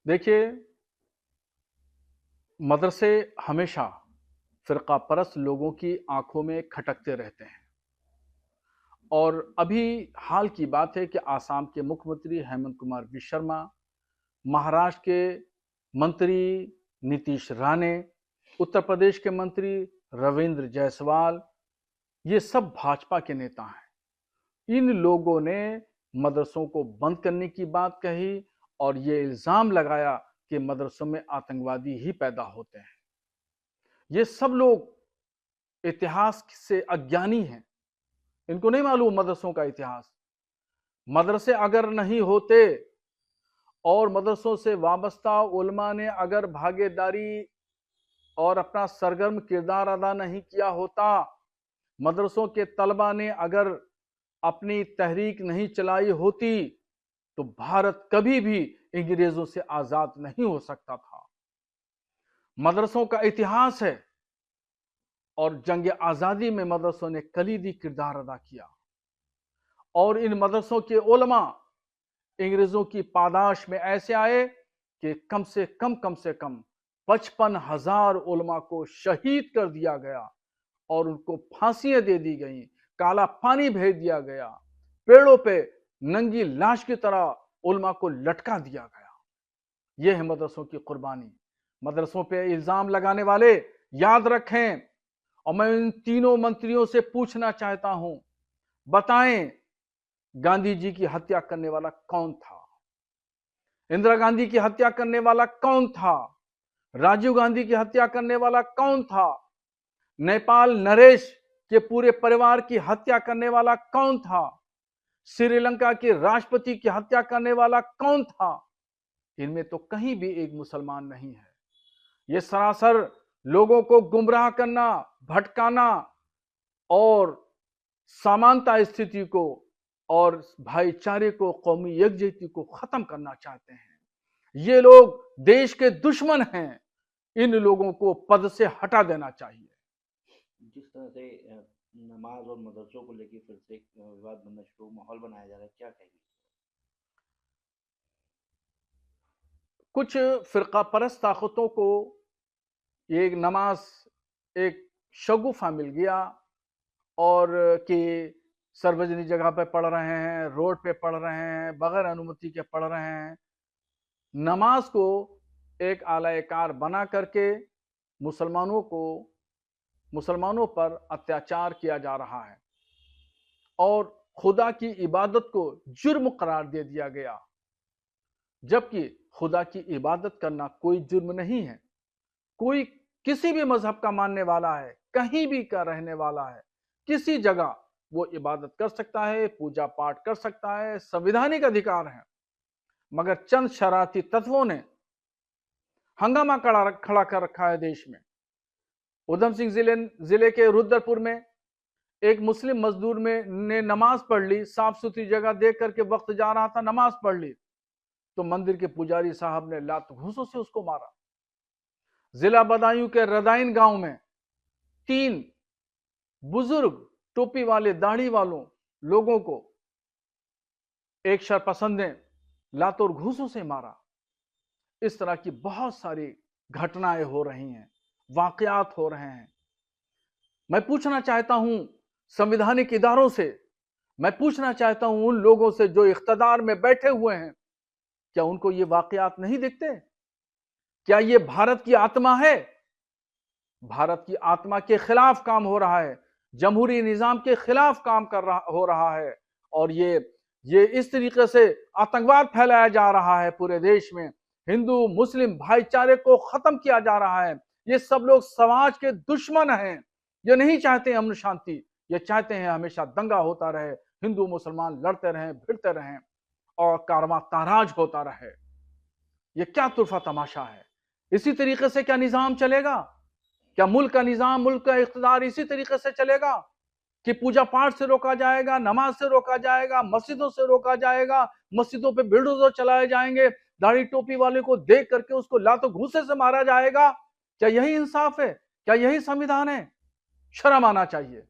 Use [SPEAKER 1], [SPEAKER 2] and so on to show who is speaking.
[SPEAKER 1] देखिए, मदरसे हमेशा फ़िरक़ा परस्त लोगों की आंखों में खटकते रहते हैं। और अभी हाल की बात है कि आसाम के मुख्यमंत्री हेमंत कुमार विश्व, महाराष्ट्र के मंत्री नीतीश राणे, उत्तर प्रदेश के मंत्री रविंद्र जायसवाल, ये सब भाजपा के नेता हैं। इन लोगों ने मदरसों को बंद करने की बात कही और ये इल्जाम लगाया कि मदरसों में आतंकवादी ही पैदा होते हैं। ये सब लोग इतिहास से अज्ञानी हैं। इनको नहीं मालूम मदरसों का इतिहास। मदरसे अगर नहीं होते और मदरसों से वाबस्ता उलमा ने अगर भागीदारी और अपना सरगर्म किरदार अदा नहीं किया होता, मदरसों के तलबा ने अगर अपनी तहरीक नहीं चलाई होती, तो भारत कभी भी अंग्रेजों से आजाद नहीं हो सकता था। मदरसों का इतिहास है और जंग आजादी में मदरसों ने कलीदी किरदार अदा किया और इन मदरसों के उलमा अंग्रेजों की पादाश में ऐसे आए कि कम से कम 55,000 उलमा को शहीद कर दिया गया और उनको फांसियां दे दी गई, काला पानी भेज दिया गया, पेड़ों पे नंगी लाश की तरह उलमा को लटका दिया गया। यह है मदरसों की कुर्बानी। मदरसों पे इल्जाम लगाने वाले याद रखें। और मैं इन तीनों मंत्रियों से पूछना चाहता हूं, बताएं गांधी जी की हत्या करने वाला कौन था? इंदिरा गांधी की हत्या करने वाला कौन था? राजीव गांधी की हत्या करने वाला कौन था? नेपाल नरेश के पूरे परिवार की हत्या करने वाला कौन था? श्रीलंका के राष्ट्रपति की हत्या करने वाला कौन था? इनमें तो कहीं भी एक मुसलमान नहीं है। यह सरासर लोगों को गुमराह करना, भटकाना और समानता स्थिति को और भाईचारे को, कौमी यकजहती को खत्म करना चाहते हैं। ये लोग देश के दुश्मन हैं। इन लोगों को पद से हटा देना चाहिए।
[SPEAKER 2] जिस तरह से नमाज और मदरसों को लेकर फिर से विवाद बनना शुरू, माहौल बनाया जा रहा है, क्या कहेंगे?
[SPEAKER 1] कुछ फिरका परस्त ताकतों को ये नमाज एक शगुफा मिल गया और कि सार्वजनिक जगह पे पढ़ रहे हैं, रोड पे पढ़ रहे हैं, बगैर अनुमति के पढ़ रहे हैं। नमाज को एक आलायकार बना करके मुसलमानों पर अत्याचार किया जा रहा है और खुदा की इबादत को जुर्म करार दे दिया गया, जबकि खुदा की इबादत करना कोई जुर्म नहीं है। कोई किसी भी मजहब का मानने वाला है, कहीं भी का रहने वाला है, किसी जगह वो इबादत कर सकता है, पूजा पाठ कर सकता है, संवैधानिक अधिकार है। मगर चंद शरारती तत्वों ने हंगामा खड़ा कर रखा है देश में। उधम सिंह जिले के रुद्रपुर में एक मुस्लिम मजदूर ने नमाज पढ़ ली, साफ सुथरी जगह देख करके वक्त जा रहा था, नमाज पढ़ ली, तो मंदिर के पुजारी साहब ने लात घूंसों से उसको मारा। जिला बदायूं के रदाइन गांव में 3 बुजुर्ग टोपी वाले दाढ़ी वालों लोगों को एक शरपसंद ने लात और घूंसों से मारा। इस तरह की बहुत सारी घटनाएं हो रही हैं, वाकयात हो रहे हैं। मैं पूछना चाहता हूं संवैधानिक इदारों से, मैं पूछना चाहता हूं उन लोगों से जो इख्तिदार में बैठे हुए हैं, क्या उनको ये वाकयात नहीं दिखते? क्या ये भारत की आत्मा है? भारत की आत्मा के खिलाफ काम हो रहा है, जमहूरी निजाम के खिलाफ काम हो रहा है और ये इस तरीके से आतंकवाद फैलाया जा रहा है पूरे देश में। हिंदू मुस्लिम भाईचारे को खत्म किया जा रहा है। ये सब लोग समाज के दुश्मन हैं। ये नहीं चाहते अमन शांति, ये चाहते हैं हमेशा दंगा होता रहे, हिंदू मुसलमान लड़ते रहें, भिड़ते रहें और कारवां ताराज होता रहे। ये क्या तुरफा तमाशा है? इसी तरीके से क्या निजाम चलेगा? क्या मुल्क का निजाम, मुल्क का इख्तिदार इसी तरीके से चलेगा कि पूजा पाठ से रोका जाएगा, नमाज से रोका जाएगा, मस्जिदों से रोका जाएगा, मस्जिदों पे बुलडोजर चलाए जाएंगे, दाढ़ी टोपी वाले को देख करके उसको लातों घूंसे से मारा जाएगा? क्या यही इंसाफ है? क्या यही संविधान है? शर्म आना चाहिए।